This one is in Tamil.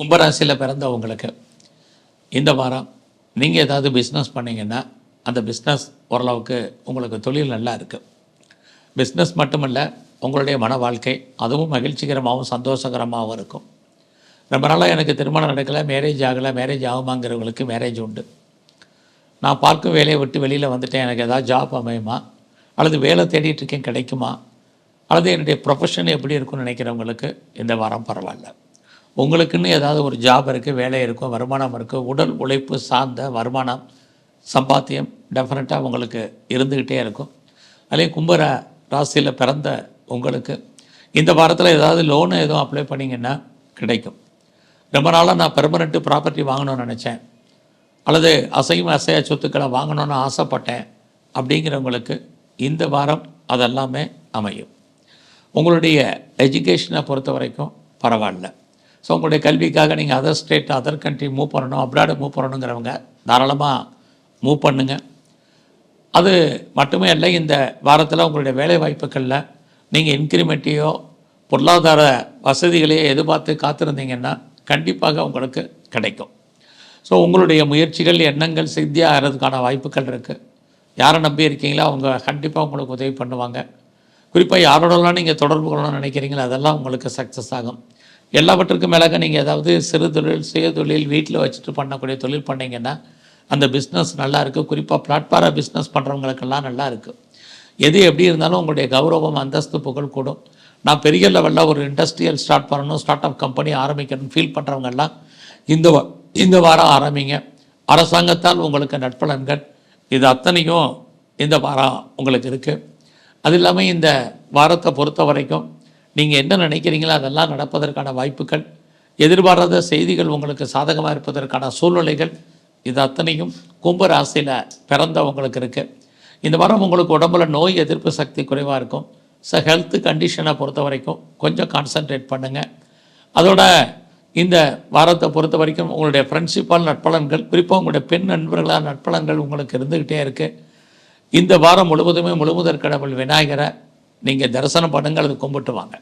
கும்பராசியில் பிறந்தவங்களுக்கு இந்த வாரம் நீங்கள் ஏதாவது பிஸ்னஸ் பண்ணிங்கன்னா அந்த பிஸ்னஸ் ஓரளவுக்கு உங்களுக்கு தொழில் நல்லா இருக்குது. பிஸ்னஸ் மட்டுமல்ல, உங்களுடைய மன வாழ்க்கை அதுவும் மகிழ்ச்சிகரமாகவும் சந்தோஷகரமாகவும் இருக்கும். ரொம்ப நாளாக எனக்கு திருமணம் நடக்கலை, மேரேஜ் ஆகலை, மேரேஜ் ஆகுமாங்கிறவங்களுக்கு மேரேஜ் உண்டு. நான் பார்க்கும் வேலையை விட்டு வெளியில் வந்துட்டேன், எனக்கு ஏதாவது ஜாப் அமையுமா, அல்லது வேலை தேடிட்டுருக்கேன் கிடைக்குமா, அல்லது என்னுடைய ப்ரொஃபஷன் எப்படி இருக்குன்னு நினைக்கிறவங்களுக்கு இந்த வாரம் பரவாயில்ல. உங்களுக்குன்னு ஏதாவது ஒரு ஜாப் இருக்குது, வேலை இருக்கும், வருமானம் இருக்குது, உடல் உழைப்பு சார்ந்த வருமானம் சம்பாத்தியம் டெஃபினட்டாக உங்களுக்கு இருந்துக்கிட்டே இருக்கும். அதே கும்பர ராசியில் பிறந்த உங்களுக்கு இந்த வாரத்தில் ஏதாவது லோனு எதுவும் அப்ளை பண்ணிங்கன்னா கிடைக்கும். ரொம்ப நாளாக நான் பெர்மனெண்ட்டு ப்ராப்பர்ட்டி வாங்கணும்னு நினச்சேன், அல்லது அசையும் அசையா சொத்துக்களை வாங்கணும்னு ஆசைப்பட்டேன் அப்படிங்கிறவங்களுக்கு இந்த வாரம் அதெல்லாமே அமையும். உங்களுடைய எஜுகேஷனை பொறுத்த வரைக்கும் பரவாயில்ல. ஸோ உங்களுடைய கல்விக்காக நீங்கள் other state other country move பண்ணணும், அப்ராடு மூவ் பண்ணணுங்கிறவங்க தாராளமாக மூவ் பண்ணுங்கள். அது மட்டுமே இல்லை, இந்த வாரத்தில் உங்களுடைய வேலை வாய்ப்புகளில் நீங்கள் இன்க்ரிமெண்ட்டையோ பொருளாதார வசதிகளையோ எதிர்பார்த்து காத்திருந்தீங்கன்னா கண்டிப்பாக உங்களுக்கு கிடைக்கும். ஸோ உங்களுடைய முயற்சிகள் எண்ணங்கள் சித்தியாகிறதுக்கான வாய்ப்புகள் இருக்குது. யாரை நம்பி இருக்கீங்களோ அவங்க கண்டிப்பாக உங்களுக்கு உதவி பண்ணுவாங்க. குறிப்பாக யாரோடலாம் நீங்கள் தொடர்பு கொள்ளணும்னு நினைக்கிறீங்களோ அதெல்லாம் உங்களுக்கு சக்ஸஸ் ஆகும். எல்லாவற்றுக்கும் மேலாக நீங்கள் ஏதாவது சிறு தொழில் சுய தொழில் வீட்டில் வச்சுட்டு பண்ணக்கூடிய தொழில் பண்ணிங்கன்னா அந்த பிஸ்னஸ் நல்லா இருக்குது. குறிப்பாக பிளாட்ஃபார பிஸ்னஸ் பண்ணுறவங்களுக்கெல்லாம் நல்லா இருக்குது. எது எப்படி இருந்தாலும் உங்களுடைய கௌரவம் அந்தஸ்து புகழ் கூடும். நான் பெரிய லெவலில் ஒரு இண்டஸ்ட்ரியல் ஸ்டார்ட் பண்ணணும், ஸ்டார்ட் அப் கம்பெனி ஆரம்பிக்கணும்னு ஃபீல் பண்ணுறவங்கெல்லாம் இந்த வாரம் ஆரம்பிங்க. அரசாங்கத்தால் உங்களுக்கு நட்பலன்கள் இது அத்தனையும் இந்த வாரம் உங்களுக்கு இருக்குது. அது இல்லாமல் இந்த வாரத்தை பொறுத்த வரைக்கும் நீங்கள் என்ன நினைக்கிறீங்களோ அதெல்லாம் நடப்பதற்கான வாய்ப்புகள், எதிர்பாராத செய்திகள் உங்களுக்கு சாதகமாக இருப்பதற்கான சூழ்நிலைகள் இது அத்தனையும் கும்பராசியில் பிறந்தவங்களுக்கு இருக்குது. இந்த வாரம் உங்களுக்கு உடம்புல நோய் எதிர்ப்பு சக்தி குறைவாக இருக்கும். ஸோ ஹெல்த் கண்டிஷனை பொறுத்த வரைக்கும் கொஞ்சம் கான்சன்ட்ரேட் பண்ணுங்கள். அதோட இந்த வாரத்தை பொறுத்த வரைக்கும் உங்களுடைய ஃப்ரெண்ட்ஷிப்பால் நட்பலன்கள், குறிப்பாக உங்களுடைய பெண் நண்பர்களால் நட்பலன்கள் உங்களுக்கு இருந்துக்கிட்டே இருக்குது. இந்த வாரம் முழுவதுமே முழுமுதற் கடவுள் விநாயகரை நீங்கள் தரிசனம் பண்ணுங்கள், அது கும்பிட்டு வாங்க.